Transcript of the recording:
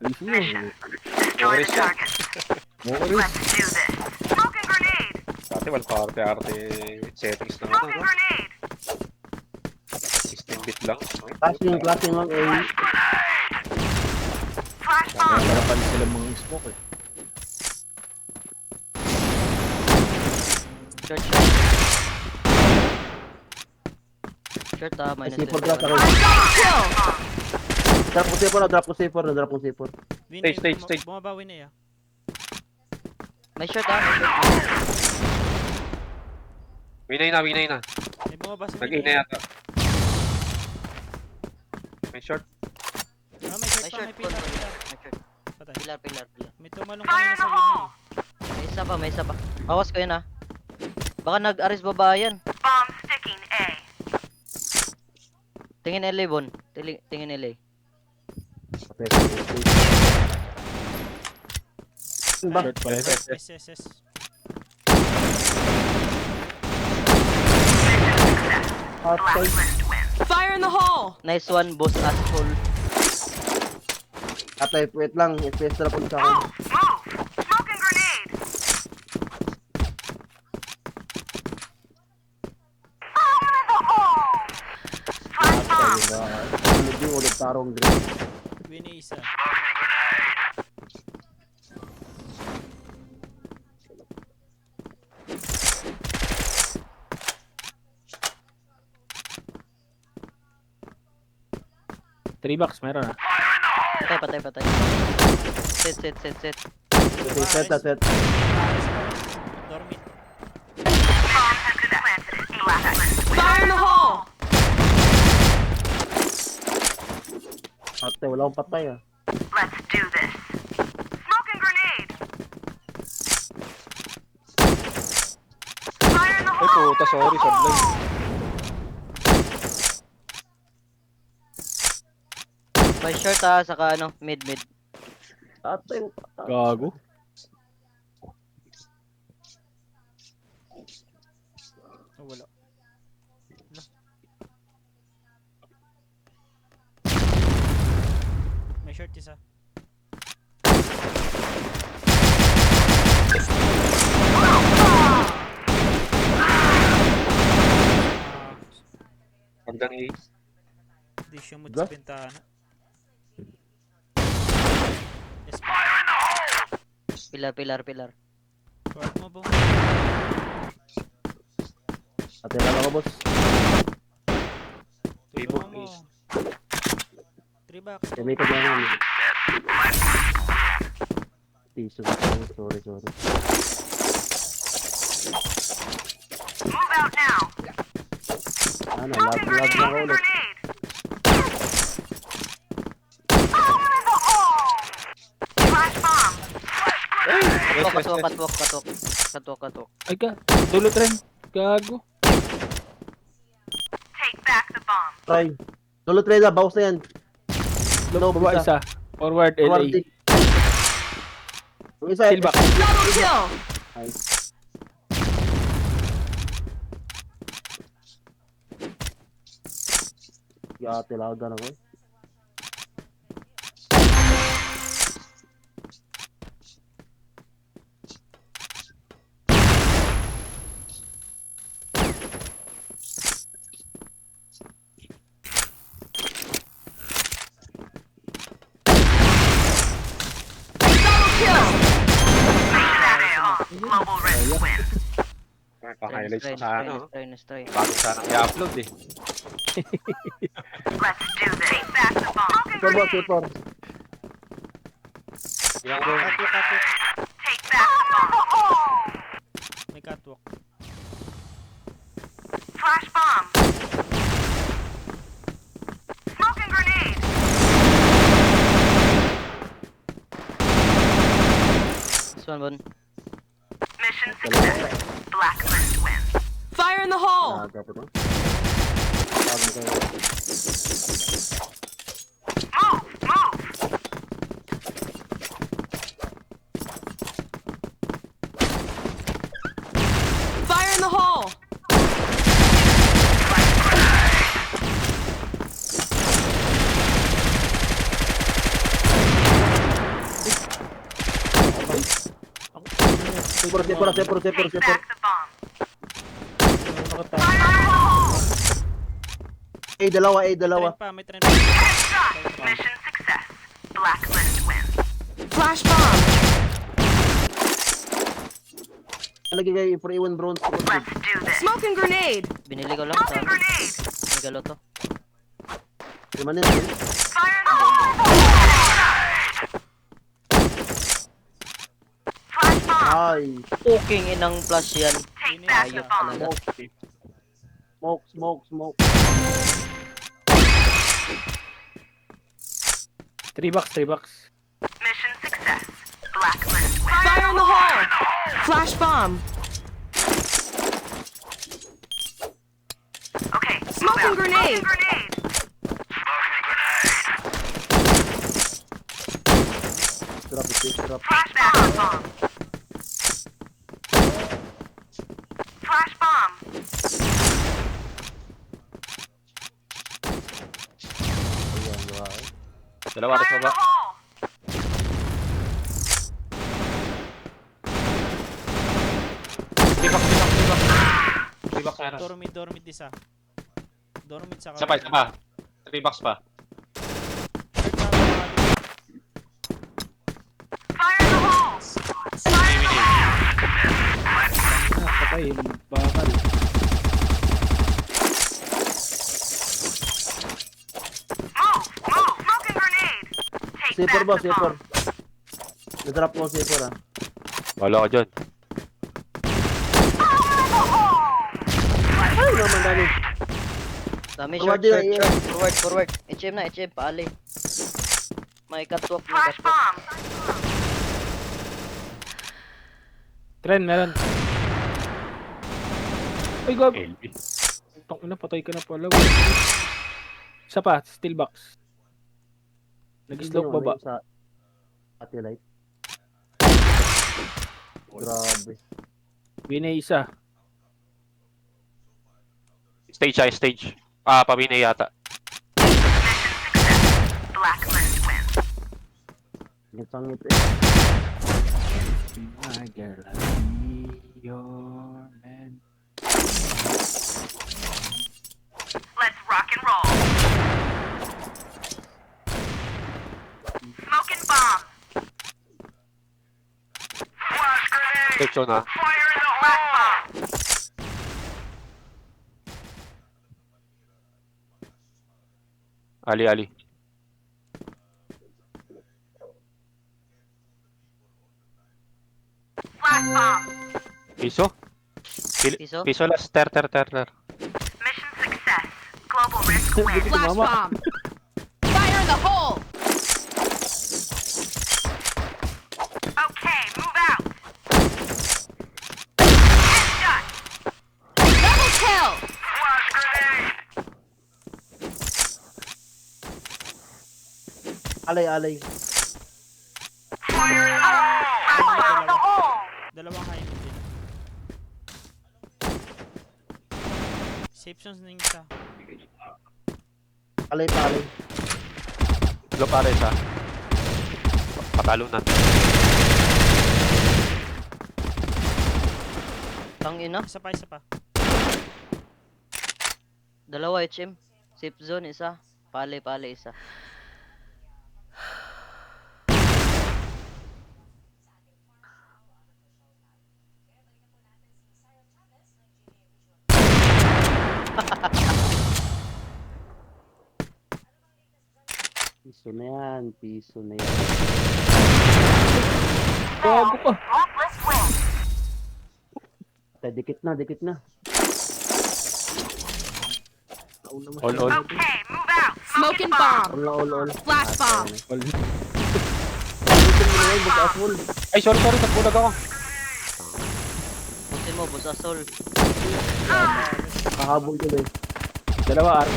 Easy yun. Moris yan. Moris. Dati wal arte settings na ano, no? 16-bit lang. Klase lang eh. Nagkarapan sila mga smoke eh. Short. Short minus C4 two. drop ako. Drop ko C4. Stage. Bumabawi na ya. May short Winay na. May bumaba sa Nag-ina yata. May short. May May short pa, short. may pilar. May short. Patay. Pilar. May tumalong kanina sa winay. May isa pa. Awas ko yun Baka nag-aris baba yan. Bomb sticking A. Tingin LA, Bon. Tingin LA. Ba? SS. Outside. Fire in the hole! Nice one, boss asshole. Atay, wait lang. FPS na po sa akin. Move! Smoking grenade! Fire in the hole! Flash bomb! Hindi ulit tarong green. Winay isa. Three box meron ah. Patay. Set. Set. Dormit. Fire in the hole! Atay, wala akong patay ah. Let's do this. Smoking grenade! Fire in the Ay, hole! puta, sorry, sablay. May short saka mid. Atay, Gago. Wala. May short isa. Hanggang A. Di siya mo Ga? sa bintana. Yes, Pilar. forward mo po. atay lang ako boss. Table Tulungan mo. is. 3 box. May ko lang yan. Piso. Sorry. Move out now! Lag na ako ulit. Grenade! Fire in the hole! Flash bomb! Katok. Ay ka, dulot rin. Gago. Take back the bomb. Try. Dulot rin na, bawas na yan. Baba isa. Forward, LA. Yung isa. Kill back. Double kill! Nice. Tilaga na ko. Global risk win. Pa-highlights pa sa ano. Try. Bago sana i-upload eh. Let's do this. Take back the bomb. Ito boss, ito. Yung room. Catwalk. Take back the bomb. May catwalk. Flash bomb. Smoking grenade. This one, Bon. Mission success. Blacklist wins. Fire in the hole. Tilaga pa to. Move. Fire in the hole. Sepor. Take back the bomb. Nakatayo. Fire in the hole! Dalawa. Trend pa, may trend pa. Headshot! Mission success. Blacklist wins. Flash bomb! Lagi kayo for A1 bronze. Let's do this. Smoking grenade! Binili ko lang sa Smoking grenade! Megalo to. Permanent. Fire in the hole! Flash bomb! Ay. Puking inang flash yan. Take back the Ayaw bomb. talaga. Smoke. 3 box. Mission success. Blacklist wins. Fire in the hole! Flash bomb! Okay, smoking grenade! Drop it. Flash bomb! Flash bomb! Ayan, wow. Dalawa rin Fire in sa the baba. hole! Three box meron. Dormit isa. Dormit sa Isa pa. 3 box pa. Fire in the hole! Fire in the hole! Patay. Bakal. Move! Smoking grenade! Take Sepor back boss, the sepor. bomb. Nadrop ko sepor ah. Wala ka dyan. Ay naman dami. Dami Forward short. yun, Forward. HM na, paali. May catwalk. Flash bomb! Trend, meron. Ay, gag. LB. Ina, patay ka na pala. Isa pa, steel box. Nag-slope baba. Sa satellite. Grabe. Binay isa. Stage. Pabinay yata. Blacklist wins. Ngit My girl, I'll be your man. Let's rock and roll. Smoking bomb. Flash grenade. Section na. Fire in the hole. Bomb. Ali. Flash bomb. Piso? Piso? Piso last. Ter. Mission success. Global risk wins. Flash bomb. Fire in the hole. Okay, move out. Headshot. Double kill. Flash grenade. Alay. Fire in the hole. Fire in the hole. Dalawang high mid din. Safe zones na yung isa. Alay. Lo pare sa. Patalo na. Tangina. Isa pa. Dalawa HM. Safe zone isa. Pali isa. Piso na yan. Gago ka. Blacklist wins. Dikit na. All. Okay, move out. Smoking bomb. All. Flash bomb. Ay, sorry. Nagbulag ako. Busin mo, Boss Asol. Kahabol ko din. Dalawa, RP.